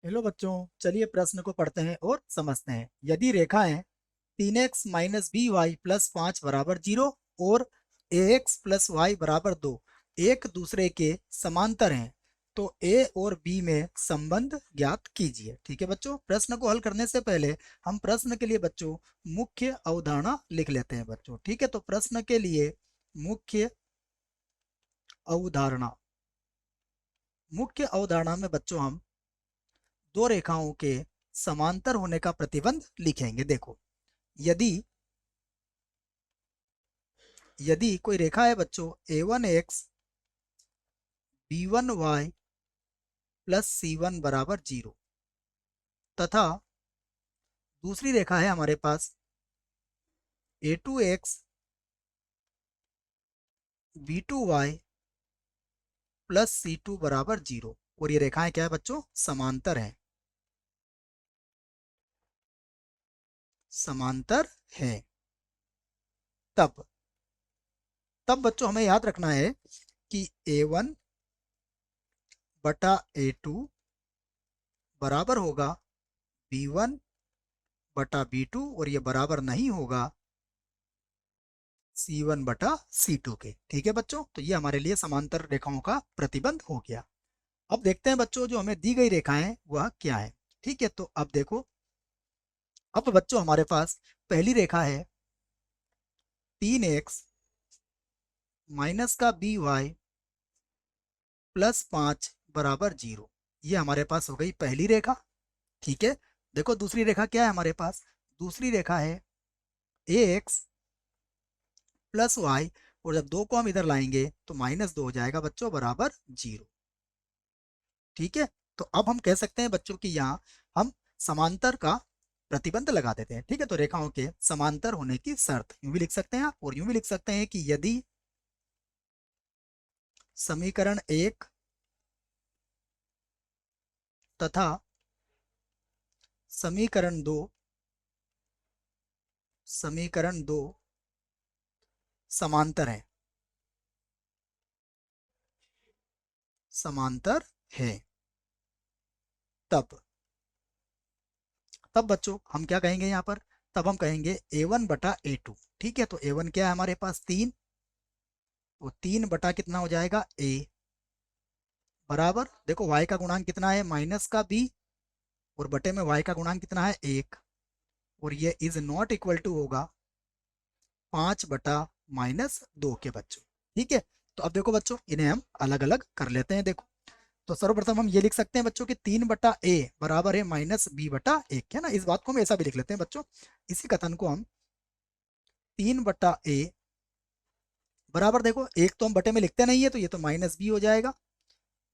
Hello बच्चों, चलिए प्रश्न को पढ़ते हैं और समझते हैं। यदि रेखाएं 3x minus B Y plus 5 बराबर 0 और ax प्लस वाई बराबर 2 एक दूसरे के समांतर हैं तो a और b में संबंध ज्ञात कीजिए। ठीक है बच्चों, प्रश्न को हल करने से पहले हम प्रश्न के लिए बच्चों मुख्य अवधारणा लिख लेते हैं बच्चों। ठीक है, तो प्रश्न के लिए मुख्य अवधारणा मुख्य अवधारणा में बच्चों हम दो रेखाओं के समांतर होने का प्रतिबंध लिखेंगे। देखो, यदि यदि कोई रेखा है बच्चों a1x b1y प्लस c1 बराबर 0 तथा दूसरी रेखा है हमारे पास a2x b2y प्लस c2 बराबर 0 और ये रेखाएं क्या है बच्चों, समांतर हैं। समांतर है। तब तब बच्चों हमें याद रखना है कि a1 बटा a2 बराबर होगा b1 बटा b2 और ये बराबर नहीं होगा C1 बटा C2 के। ठीक है बच्चों, तो ये हमारे लिए समांतर रेखाओं का प्रतिबंध हो गया। अब देखते हैं बच्चों जो हमें दी गई रेखाएं वह क्या है। ठीक है, तो अब देखो, अब बच्चों हमारे पास पहली रेखा है 3x माइनस का बी वाई प्लस 5 बराबर 0। ये हमारे पास हो गई पहली रेखा। ठीक है, देखो दूसरी रेखा क्या है हमारे पास। दूसरी रेखा है ax प्लस वाई और जब दो को हम इधर लाएंगे तो -2 हो जाएगा बच्चों बराबर 0। ठीक है, तो अब हम कह सकते हैं बच्चों कि यहाँ हम समांतर का प्रतिबंध लगा देते हैं। ठीक है, तो रेखाओं के समांतर होने की शर्त यूं भी लिख सकते हैं आप, और यूं भी लिख सकते हैं कि यदि समीकरण एक तथा समीकरण दो समांतर है समांतर है तब तब बच्चों हम क्या कहेंगे यहाँ पर। तब हम कहेंगे a1 बटा a2। ठीक है, तो a1 क्या है हमारे पास 3, तो 3 बटा कितना हो जाएगा a बराबर, देखो y का गुणांक कितना है माइनस का b और बटे में y का गुणांक कितना है 1 और ये इज नॉट इक्वल टू होगा 5/-2 के बच्चों। ठीक है, तो अब देखो बच्चों इन्हें हम अलग अलग कर लेते हैं। देखो, तो सर्वप्रथम हम ये लिख सकते हैं बच्चों कि 3/a बराबर है -b/1 है ना। इस बात को हम ऐसा भी लिख लेते हैं बच्चों। इसी कथन को हम 3/a बराबर, देखो एक तो हम बटे में लिखते नहीं है तो ये तो -b हो जाएगा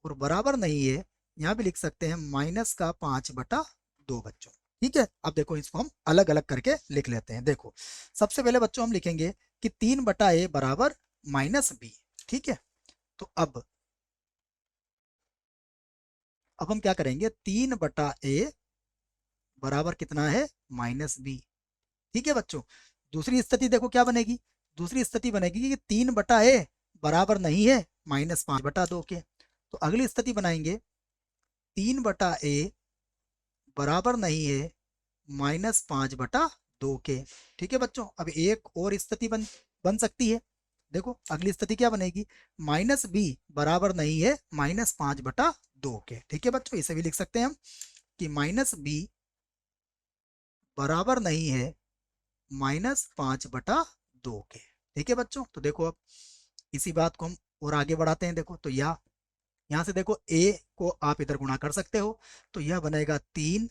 और बराबर नहीं है, यहाँ भी लिख सकते हैं -5/2 बच्चों। ठीक है, अब देखो इसको हम अलग अलग करके लिख लेते हैं। देखो, सबसे पहले बच्चों हम लिखेंगे कि 3/a बराबर -b। ठीक है, तो अब हम क्या करेंगे, 3/a बराबर कितना है -b। ठीक है बच्चों, दूसरी स्थिति देखो क्या बनेगी। दूसरी स्थिति बनेगी कि 3/a बराबर नहीं है -5/2 के। तो अगली स्थिति बनाएंगे 3/a बराबर नहीं है -5/2 के। ठीक है बच्चों, अब एक और स्थिति बन बन सकती है। देखो अगली स्थिति क्या बनेगी, -b बराबर नहीं है -5/2 के। ठीक है बच्चों, इसे भी लिख सकते हैं हम कि -b बराबर नहीं है -5/2 के। ठीक है बच्चों, तो देखो अब इसी बात को हम और आगे बढ़ाते हैं। देखो, तो यहाँ से देखो a को आप इधर गुणा कर सकते हो, तो यह बनेगा 3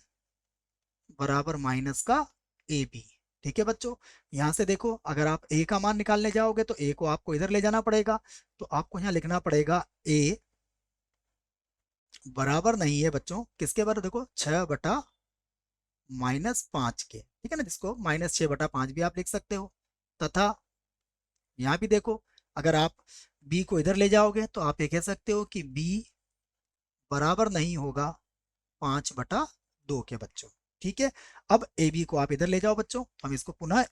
बराबर माइनस का ए बी। ठीक है बच्चों, यहाँ से देखो अगर आप a का मान निकालने जाओगे तो a को आपको इधर ले जाना पड़ेगा, तो आपको यहाँ लिखना पड़ेगा a बराबर नहीं है बच्चों किसके बराबर, देखो 6/-5 के। ठीक है ना, जिसको -6/5 भी आप लिख सकते हो। तथा यहाँ भी देखो, अगर आप b को इधर ले जाओगे तो आप ये कह सकते हो कि b बराबर नहीं होगा 5/2 के बच्चों। ठीक है, अब ए बी को आप इधर ले जाओ बच्चों, हम इसको पुनः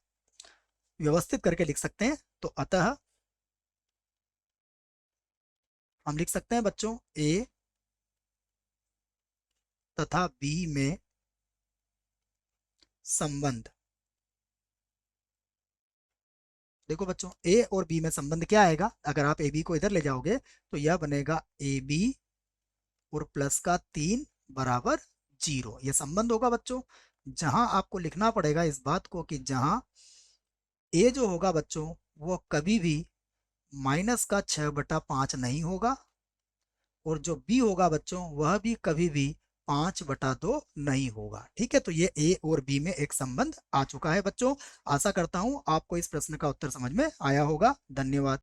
व्यवस्थित करके लिख सकते हैं। तो अतः हम लिख सकते हैं बच्चों a तथा बी में संबंध। देखो बच्चों, ए और बी में संबंध क्या आएगा, अगर आप ए बी को इधर ले जाओगे तो यह बनेगा ए बी और प्लस का 3 बराबर 0। यह संबंध होगा बच्चों। जहां आपको लिखना पड़ेगा इस बात को कि जहां ए जो होगा बच्चों वो कभी भी -6/5 नहीं होगा, और जो बी होगा बच्चों वह भी कभी भी 5/2 नहीं होगा। ठीक है, तो ये ए और बी में एक संबंध आ चुका है बच्चों। आशा करता हूं आपको इस प्रश्न का उत्तर समझ में आया होगा। धन्यवाद।